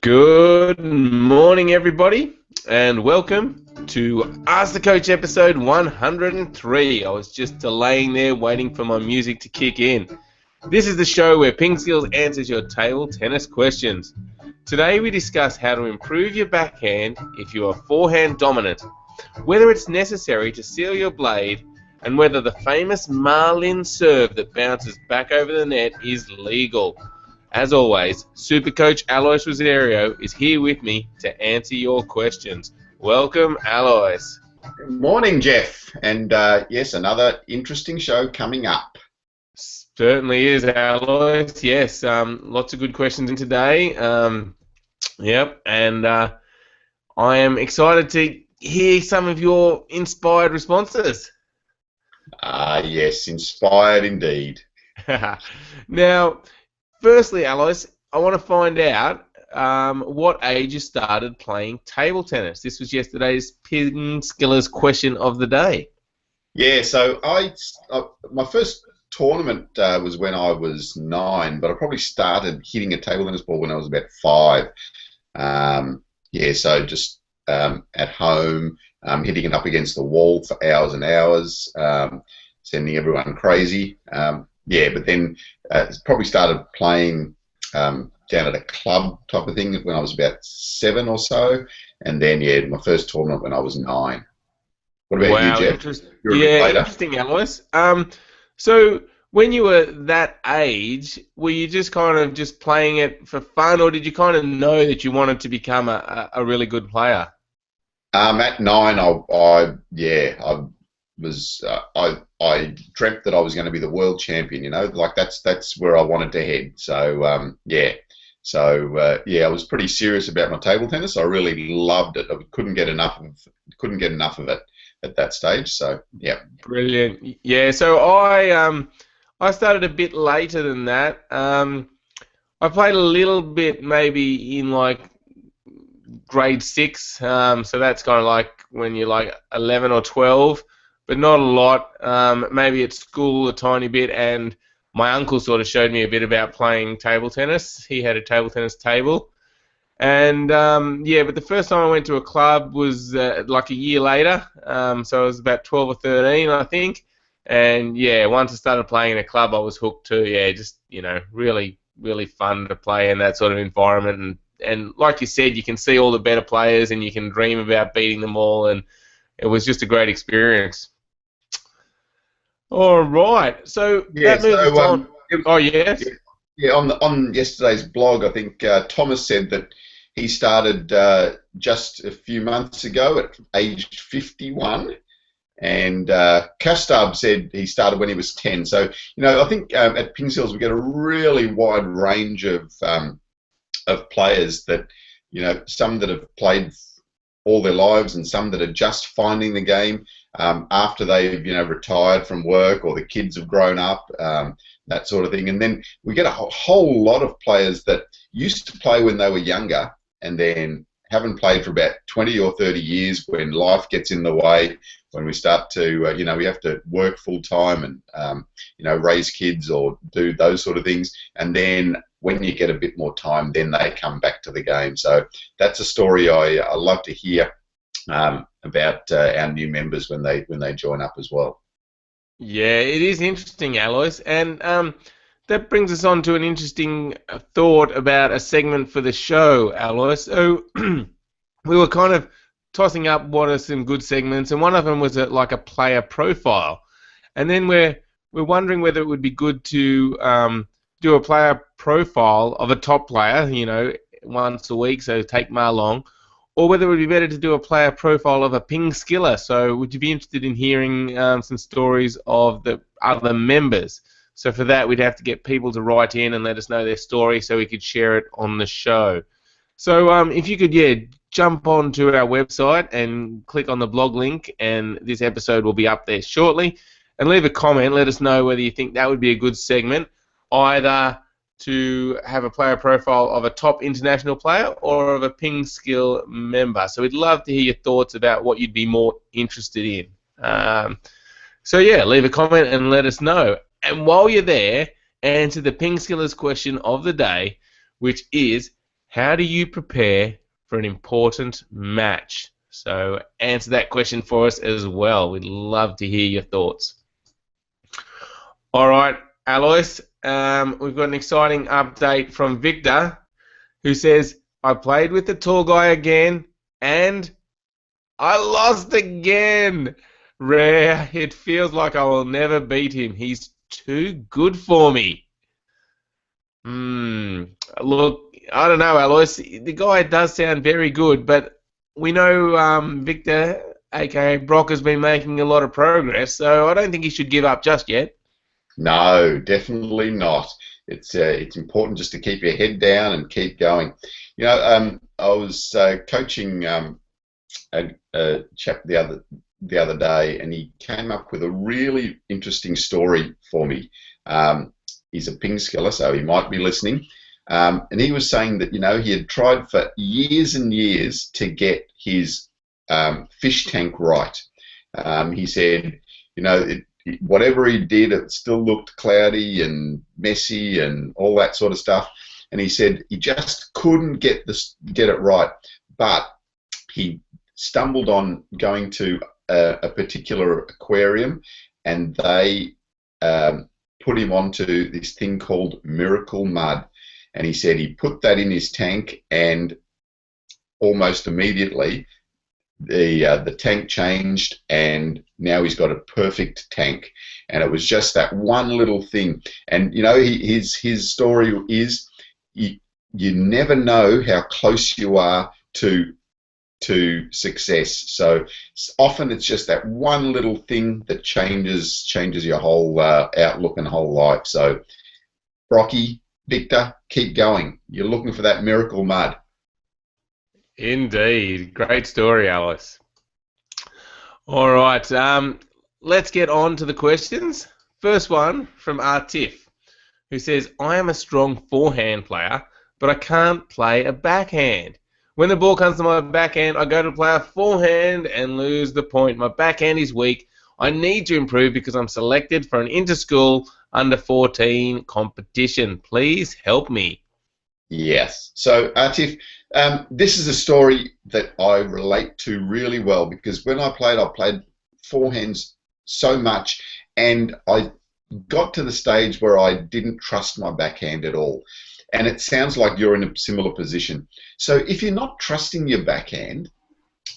Good morning, everybody, and welcome to Ask the Coach episode 103. I was just delaying there, waiting for my music to kick in. This is the show where PingSkills answers your table tennis questions. Today we discuss how to improve your backhand if you are forehand dominant, whether it's necessary to seal your blade, and whether the famous Marlin serve that bounces back over the net is legal. As always, Super Coach Alois Rosario is here with me to answer your questions. Welcome, Alois. Good morning, Jeff. And yes, another interesting show coming up. Certainly is, Alois. Yes, lots of good questions in today. Yep, and I am excited to hear some of your inspired responses. Yes, inspired indeed. Now, firstly, Alois, I want to find out what age you started playing table tennis. This was yesterday's PingSkills question of the day. Yeah, so my first tournament was when I was 9, but I probably started hitting a table tennis ball when I was about 5. Yeah, so just at home, hitting it up against the wall for hours and hours, sending everyone crazy. Yeah, but then probably started playing down at a club type of thing when I was about 7 or so, and then yeah, my first tournament when I was 9. What about you, Jeff? You're a bit later. Interesting, Alois. So when you were that age, were you just kind of just playing it for fun, or did you kind of know that you wanted to become a really good player? At 9, I dreamt that I was going to be the world champion. You know, like that's where I wanted to head. So yeah. So yeah, I was pretty serious about my table tennis. I really loved it. I couldn't get enough of it at that stage. So yeah. Brilliant. Yeah. So I started a bit later than that. I played a little bit maybe in like grade 6. So that's kind of like when you're like 11 or 12. But not a lot. Maybe at school a tiny bit, and my uncle sort of showed me a bit about playing table tennis. He had a table tennis table, and yeah. But the first time I went to a club was like a year later. So I was about 12 or 13, I think. And yeah, once I started playing in a club, I was hooked too. Yeah, just really, really fun to play in that sort of environment. And like you said, you can see all the better players, and you can dream about beating them all. And it was just a great experience. All right, so Yeah. that moves us on. Oh, yes? Yeah. On yesterday's blog, I think Thomas said that he started just a few months ago at age 51, and Kastab said he started when he was 10. So I think at PingSkills we get a really wide range of players that some that have played all their lives, and some that are just finding the game after they've retired from work, or the kids have grown up, that sort of thing. And then we get a whole lot of players that used to play when they were younger, and then haven't played for about 20 or 30 years when life gets in the way, when we start to we have to work full time and raise kids or do those sort of things, and then when you get a bit more time, then they come back to the game. So that's a story I love to hear about our new members when they join up as well. Yeah, it is interesting, Alois, and that brings us on to an interesting thought about a segment for the show, Alois. So we were kind of tossing up what are some good segments, and one of them was like a player profile, and then we're wondering whether it would be good to do a player profile of a top player, once a week, so take Marlong, or whether it would be better to do a player profile of a PingSkiller. So would you be interested in hearing some stories of the other members? So for that, we'd have to get people to write in and let us know their story so we could share it on the show. So if you could, jump onto our website and click on the blog link, and this episode will be up there shortly, and leave a comment. Let us know whether you think that would be a good segment, either to have a player profile of a top international player or of a PingSkill member. So we'd love to hear your thoughts about what you'd be more interested in. So yeah, leave a comment and let us know. And while you're there, answer the PingSkillers question of the day, which is, How do you prepare for an important match? So answer that question for us as well. We'd love to hear your thoughts. All right, Alois, we've got an exciting update from Victor, who says, I played with the tall guy again, and I lost again. Rare, it feels like I will never beat him. He's too good for me. Look, I don't know, Alois. The guy does sound very good, but we know Victor, aka Brock, has been making a lot of progress, so I don't think he should give up just yet. No, definitely not. It's important just to keep your head down and keep going. I was coaching a chap the other day, and he came up with a really interesting story for me. He's a PingSkiller, so he might be listening. And he was saying that he had tried for years and years to get his fish tank right. He said, whatever he did, it still looked cloudy and messy and all that sort of stuff. And he said he just couldn't get it right. But he stumbled on going to a particular aquarium, and they put him onto this thing called Miracle Mud. And he said he put that in his tank, and almost immediately the tank changed, and now he's got a perfect tank. And it was just that one little thing. And his story is you never know how close you are to success. So often it's just that one little thing that changes your whole outlook and whole life. So Brocky, Victor, keep going. You're looking for that miracle mud. Indeed. Great story, Alice. All right. Let's get on to the questions. First one from Artif, who says, I am a strong forehand player, but I can't play a backhand. When the ball comes to my backhand, I go to play a forehand and lose the point. My backhand is weak. I need to improve because I'm selected for an inter-school under-14 competition. Please help me. Yes. So, Atif, this is a story that I relate to really well, because when I played forehands so much, and I got to the stage where I didn't trust my backhand at all. And it sounds like you're in a similar position. So if you're not trusting your backhand,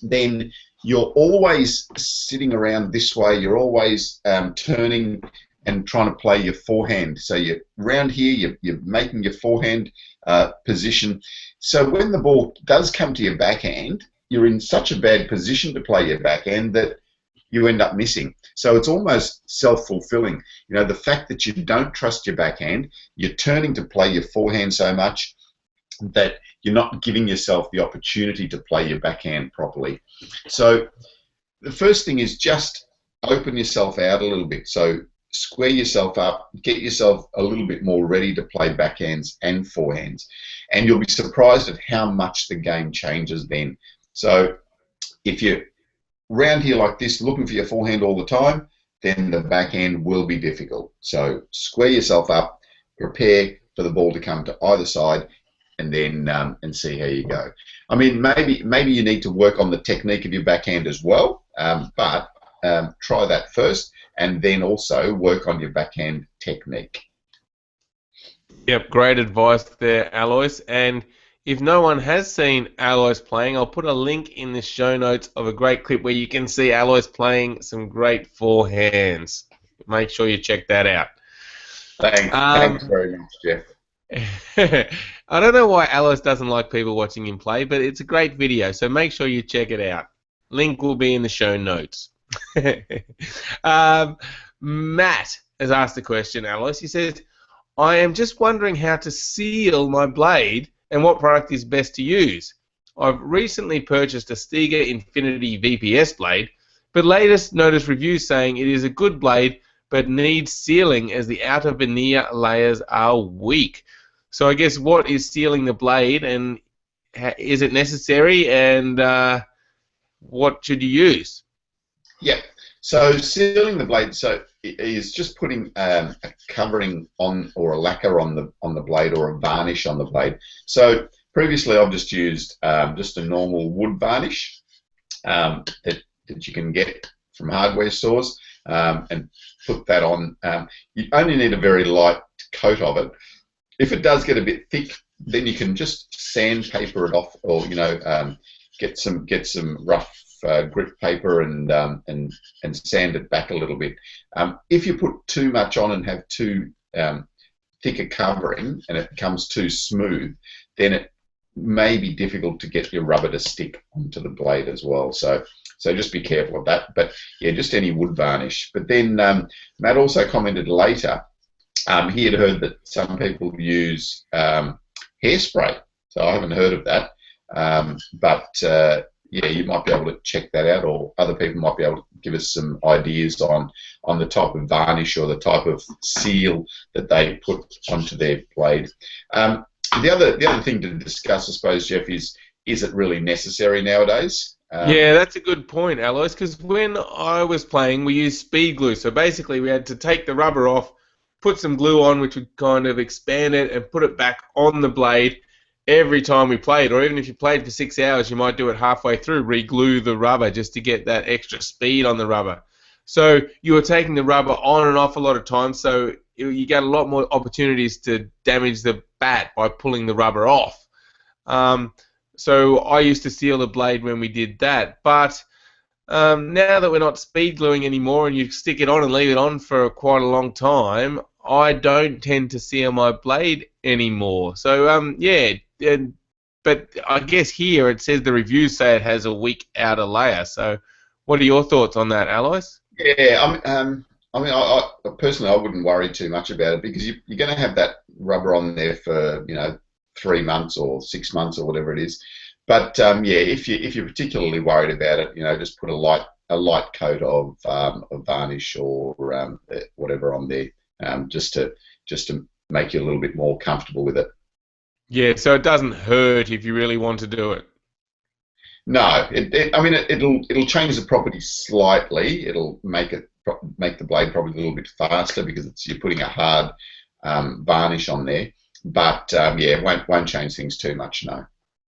then you're always sitting around this way. You're always turning and trying to play your forehand. So you're around here, you're making your forehand position. So when the ball does come to your backhand, you're in such a bad position to play your backhand that you end up missing. So it's almost self-fulfilling. The fact that you don't trust your backhand, you're turning to play your forehand so much that you're not giving yourself the opportunity to play your backhand properly. So the first thing is just open yourself out a little bit. So square yourself up, get yourself a little bit more ready to play backhands and forehands. And you'll be surprised at how much the game changes then. So if you're around here like this, looking for your forehand all the time, then the backhand will be difficult. So square yourself up, prepare for the ball to come to either side, and then and see how you go. I mean, maybe you need to work on the technique of your backhand as well, but try that first, and then also work on your backhand technique. Yep, great advice there, Alois. And if no one has seen Alois playing, I'll put a link in the show notes of a great clip where you can see Alois playing some great forehands. Make sure you check that out. Thanks very much, Jeff. I don't know why Alois doesn't like people watching him play, but it's a great video, so make sure you check it out. Link will be in the show notes. Matt has asked a question, Alois. He says, I am just wondering how to seal my blade and what product is best to use. I've recently purchased a Stiga Infinity VPS blade, but latest noticed reviews saying it is a good blade but needs sealing as the outer veneer layers are weak. So I guess what is sealing the blade, and is it necessary, and what should you use? Yeah. So sealing the blade, so is just putting a covering on, or a lacquer on the blade, or a varnish on the blade. So Previously, I've just used just a normal wood varnish that you can get from hardware stores, and put that on. You only need a very light coat of it. If it does get a bit thick, then you can just sandpaper it off, or get some rough grit paper and sand it back a little bit. If you put too much on and have too thicker covering and it becomes too smooth, then it may be difficult to get your rubber to stick onto the blade as well. So just be careful of that. But yeah, just any wood varnish. But then Matt also commented later, he had heard that some people use hairspray. So I haven't heard of that. But yeah, you might be able to check that out, or other people might be able to give us some ideas on the type of varnish or the type of seal that they put onto their blade. The other thing to discuss, I suppose, Jeff, is it really necessary nowadays? Yeah, that's a good point, Alois, because when I was playing, we used speed glue. So basically, we had to take the rubber off, put some glue on, which would kind of expand it, and put it back on the blade every time we played. Or even if you played for 6 hours, you might do it halfway through, re-glue the rubber just to get that extra speed on the rubber. So you were taking the rubber on and off a lot of times, so you get a lot more opportunities to damage the bat by pulling the rubber off. So I used to seal the blade when we did that. But now that we're not speed gluing anymore and you stick it on and leave it on for quite a long time, I don't tend to seal my blade anymore. So, yeah, but I guess here it says the reviews say it has a weak outer layer. So what are your thoughts on that, Alois? Yeah, I personally, I wouldn't worry too much about it, because you're going to have that rubber on there for 3 months or 6 months or whatever it is. But yeah, if you're particularly worried about it, just put a light coat of varnish or whatever on there, just to make you a little bit more comfortable with it. Yeah, so it doesn't hurt if you really want to do it. No, it'll change the property slightly. It'll make the blade probably a little bit faster, because you're putting a hard varnish on there. But yeah, it won't change things too much, no.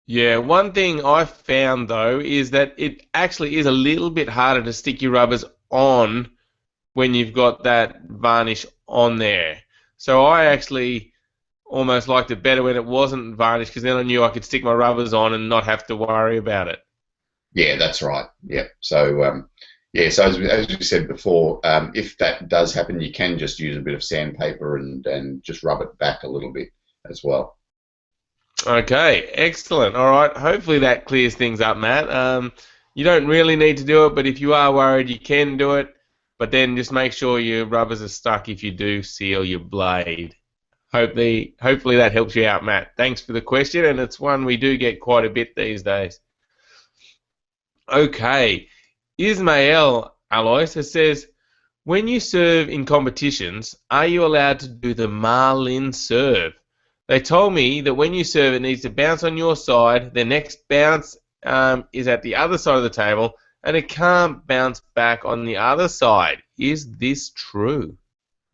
Yeah, one thing I found though is that it actually is a little bit harder to stick your rubbers on when you've got that varnish on there. So I actually almost liked it better when it wasn't varnished, because then I knew I could stick my rubbers on and not have to worry about it. Yeah, that's right. Yeah. So yeah. So as we said before, if that does happen, you can just use a bit of sandpaper and just rub it back a little bit as well. Okay, excellent. All right, hopefully that clears things up, Matt. You don't really need to do it, but if you are worried, you can do it. But then just make sure your rubbers are stuck if you do seal your blade. Hopefully that helps you out, Matt. Thanks for the question, and it's one we do get quite a bit these days. Okay, Ismael Alois says, when you serve in competitions, are you allowed to do the Marlin serve? They told me that when you serve, it needs to bounce on your side. The next bounce is at the other side of the table, and it can't bounce back on the other side. Is this true?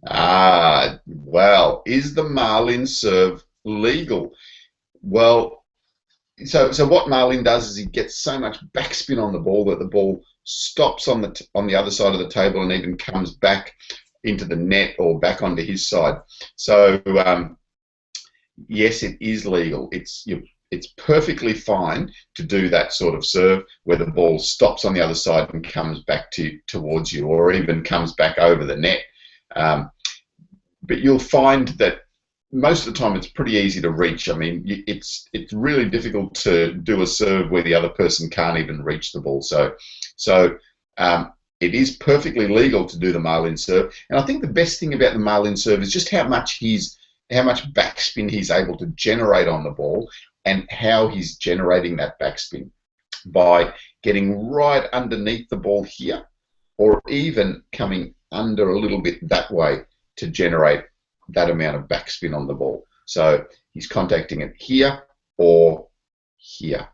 Well, is the Marlin serve legal? Well, so what Marlin does is he gets so much backspin on the ball that the ball stops on the other side of the table and even comes back into the net or back onto his side. So yes, it is legal. It's perfectly fine to do that sort of serve where the ball stops on the other side and comes back towards you, or even comes back over the net. But you'll find that most of the time it's pretty easy to reach. I mean, it's really difficult to do a serve where the other person can't even reach the ball. So it is perfectly legal to do the Marlin serve. And I think the best thing about the Marlin serve is just how much backspin he's able to generate on the ball, and how he's generating that backspin by getting right underneath the ball here, or even coming under a little bit that way to generate that amount of backspin on the ball. So he's contacting it here or here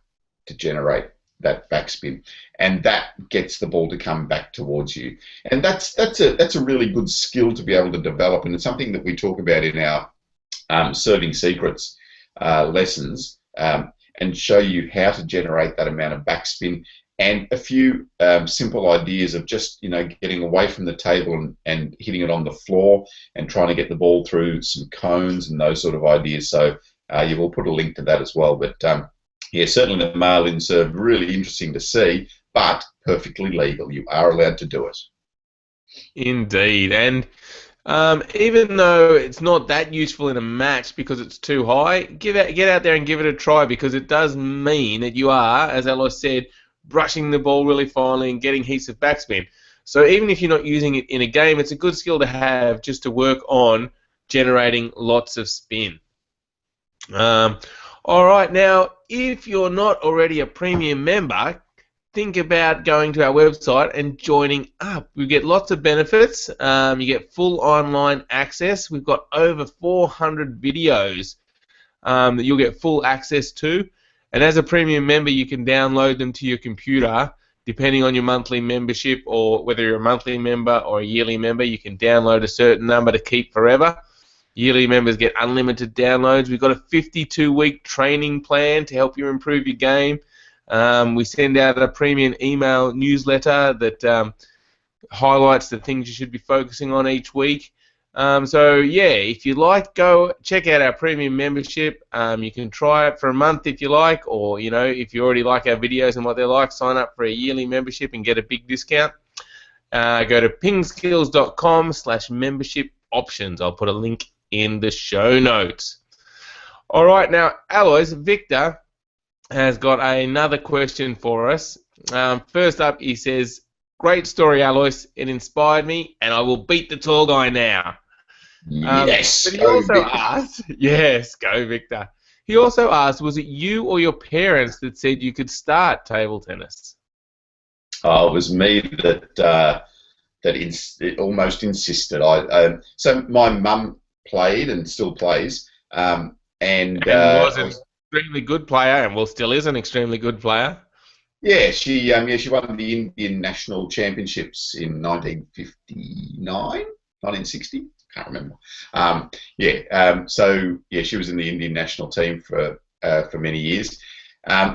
to generate that backspin, and that gets the ball to come back towards you. And that's a really good skill to be able to develop, and it's something that we talk about in our serving secrets lessons, and show you how to generate that amount of backspin, and a few simple ideas of just getting away from the table and hitting it on the floor and trying to get the ball through some cones and those sort of ideas. So you will put a link to that as well. But yeah, certainly the mail-in serve, really interesting to see, but perfectly legal. You are allowed to do it. Indeed, and even though it's not that useful in a match because it's too high, get out there and give it a try, because it does mean that you are, as Alois said, brushing the ball really finely and getting heaps of backspin. So even if you're not using it in a game, it's a good skill to have just to work on generating lots of spin. All right, now, if you're not already a premium member, think about going to our website and joining up. We get lots of benefits. You get full online access. We've got over 400 videos that you'll get full access to. And as a premium member, you can download them to your computer. Depending on your monthly membership, or whether you're a monthly member or a yearly member, you can download a certain number to keep forever. Yearly members get unlimited downloads. We've got a 52-week training plan to help you improve your game. We send out a premium email newsletter that highlights the things you should be focusing on each week. So yeah, if you like, go check out our premium membership. You can try it for a month if you like, or if you already like our videos and what they're like, sign up for a yearly membership and get a big discount. Go to pingskills.com/membership options. I'll put a link in the show notes. All right, now Alois, Victor has got another question for us. First up, he says, "Great story, Alois. It inspired me, and I will beat the tall guy now." Yes. But he also asked, yes, go Victor. He also asked, was it you or your parents that said you could start table tennis? Oh, it was me that it almost insisted. So my mum played and still plays, and was an extremely good player, and still is an extremely good player. Yeah, she won the Indian National Championships in 1959, 1960. Can't remember. So she was in the Indian national team for many years.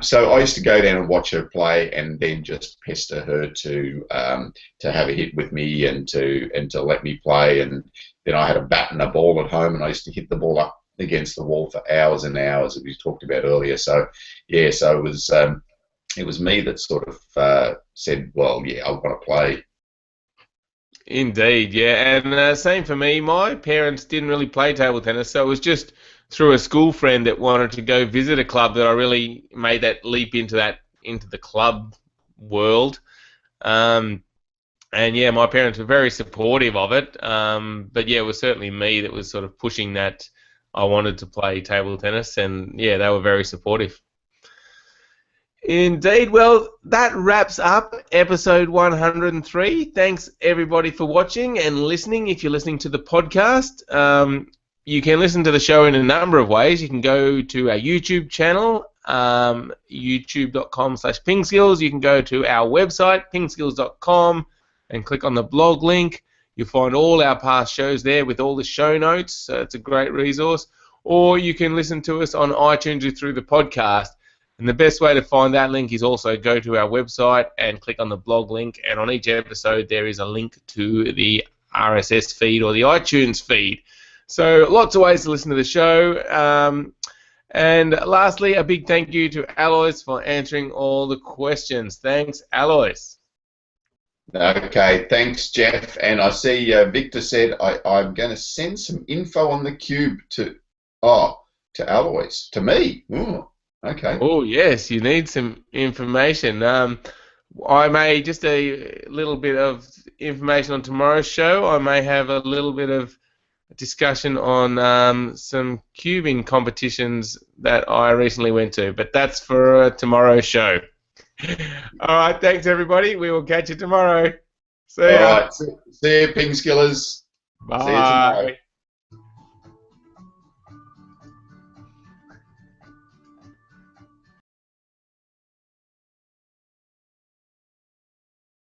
So I used to go down and watch her play, and then just pester her to have a hit with me and to let me play. And then I had a bat and a ball at home, and I used to hit the ball up against the wall for hours and hours, as we talked about earlier. So yeah, so it was me that sort of said, well, yeah, I want to play. Indeed, yeah, and same for me. My parents didn't really play table tennis, so it was just through a school friend that wanted to go visit a club that I really made that leap into the club world. And yeah, my parents were very supportive of it. But yeah, it was certainly me that was sort of pushing that I wanted to play table tennis, and yeah, they were very supportive. Indeed. Well, that wraps up episode 103. Thanks, everybody, for watching and listening. If you're listening to the podcast, you can listen to the show in a number of ways. You can go to our YouTube channel, youtube.com/PingSkills. You can go to our website, pingskills.com, and click on the blog link. You'll find all our past shows there with all the show notes. So it's a great resource. Or you can listen to us on iTunes or through the podcast. And the best way to find that link is also go to our website and click on the blog link. And on each episode, there is a link to the RSS feed or the iTunes feed. So lots of ways to listen to the show. And lastly, a big thank you to Alois for answering all the questions. Thanks, Alois. Okay, thanks, Jeff. And I see Victor said I'm going to send some info on the cube to Alois, to me. Ooh. Okay. Oh, yes, you need some information. I may, just a little bit of information on tomorrow's show. I may have a little bit of discussion on some cubing competitions that I recently went to, but that's for tomorrow's show. All right, thanks, everybody. We will catch you tomorrow. See ya. All right. See you, Ping Skillers. Bye. See you tomorrow.